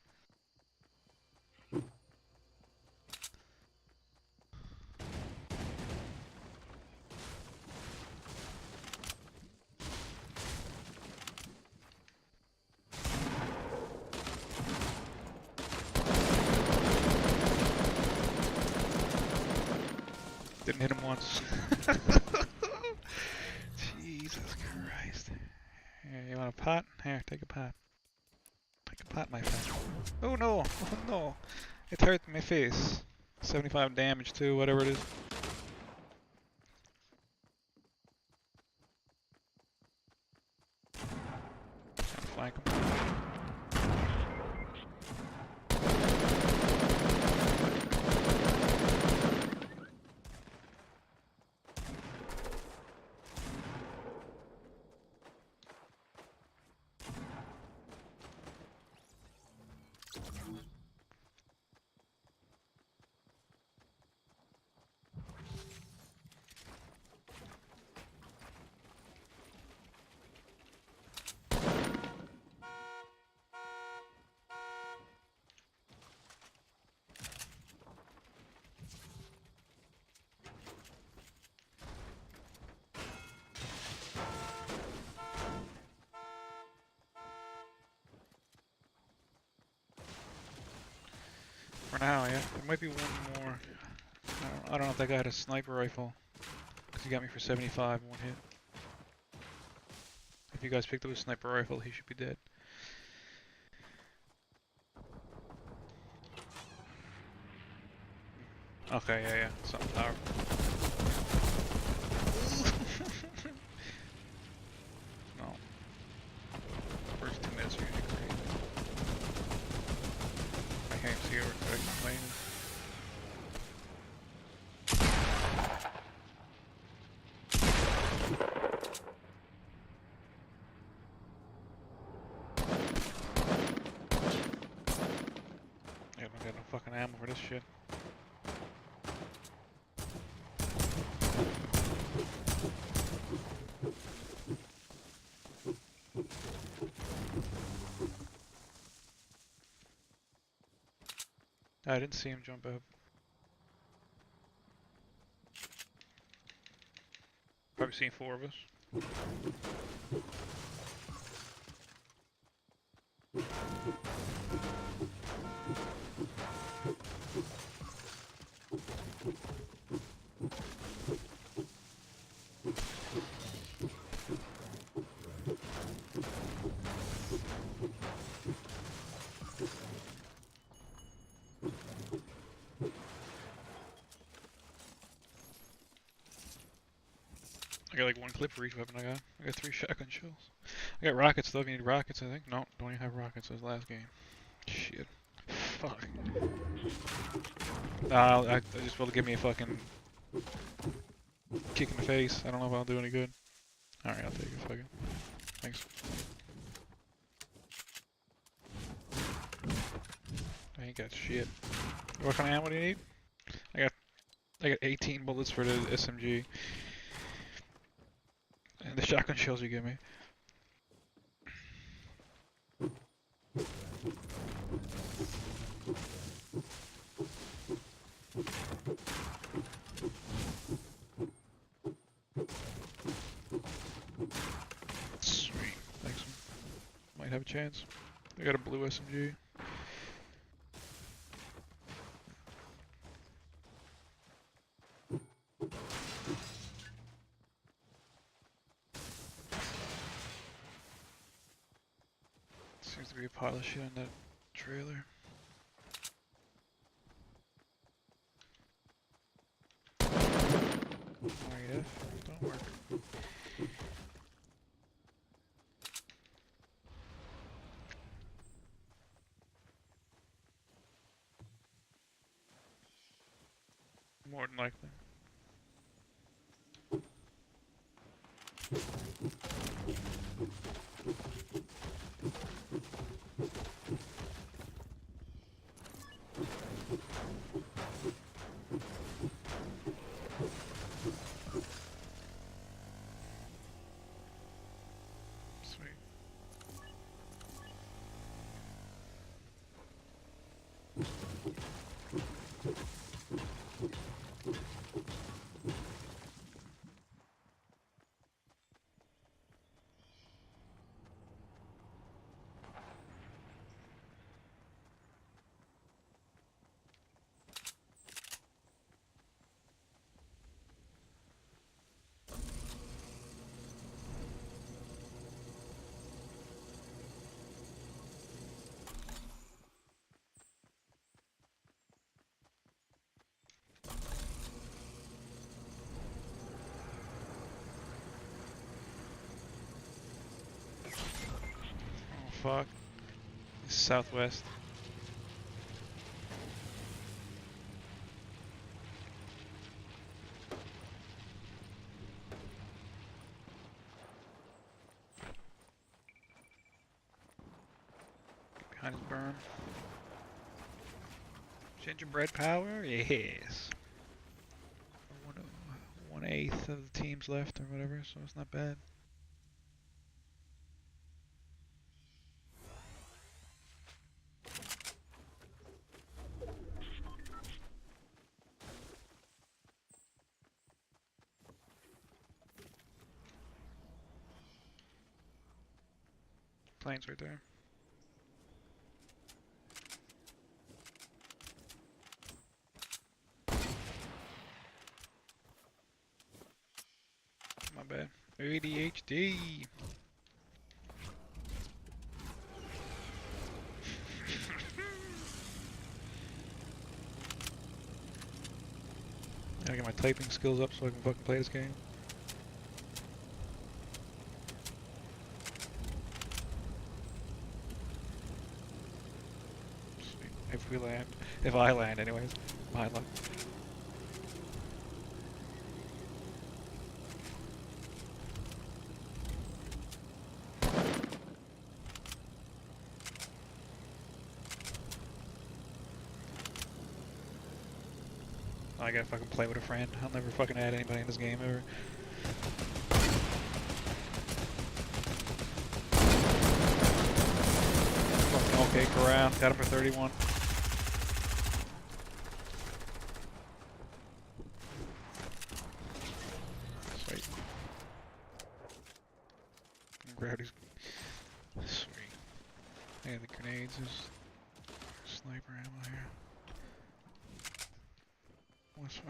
Didn't hit him once. Jesus Christ. Here, you want a pot? Here, take a pot. Take a pot, my friend. Oh no! Oh no! It hurt my face. 75 damage too, whatever it is. Flank him. For now, yeah. There might be one more. I don't know if that guy had a sniper rifle. Because he got me for 75 in one hit. If you guys picked up a sniper rifle, he should be dead. Okay, yeah. Something powerful. here so I can play it. Yeah, I don't got no fucking ammo for this shit. I didn't see him jump up. Probably seen 4 of us. I got like 1 clip for each weapon I got. I got 3 shotgun shells. I got rockets though, if you need rockets I think. No, don't even have rockets this last game. Shit. Fuck. I just will give me a fucking kick in the face. I don't know if I'll do any good. Alright, I'll take it, fuck it. Thanks. I ain't got shit. What kind of ammo do you need? I got 18 bullets for the SMG. And the shotgun shells you give me. Sweet. Thanks. Might have a chance. I got a blue SMG. Seems to be a pile of shit on that trailer. Alright, don't work. More than likely. Sweet. Oh fuck. It's southwest. Behind his burn. Gingerbread power? Yes. 1/8 of the teams left or whatever, so it's not bad. Plane's right there. My bad. ADHD. I gotta get my typing skills up so I can fucking play this game. Sweet. I have if we land. If I land, anyways. My luck. I gotta fucking play with a friend. I'll never fucking add anybody in this game ever. Fucking okay, corral. Got him for 31. Sweet. Grab these. Sweet. Yeah, the grenades is sniper ammo here.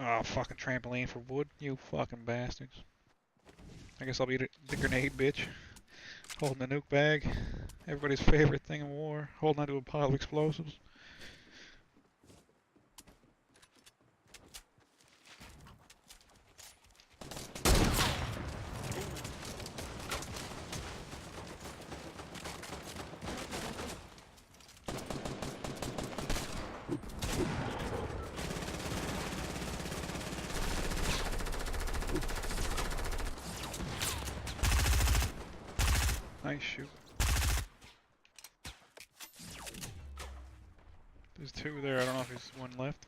Oh, fucking trampoline for wood, you fucking bastards. I guess I'll be the grenade bitch. Holding the nuke bag. Everybody's favorite thing in war. Holding onto a pile of explosives. Nice shoot. There's two there, I don't know if there's one left.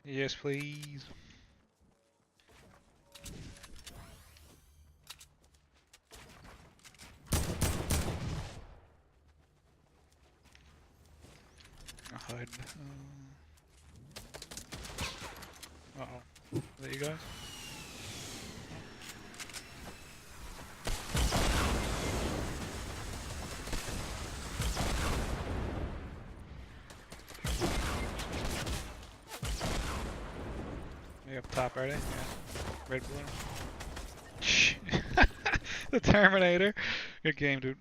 Yes, please. Hide. Uh-oh. Is that you guys? Maybe up top, are they? Yeah. Red balloon. The Terminator. Good game, dude.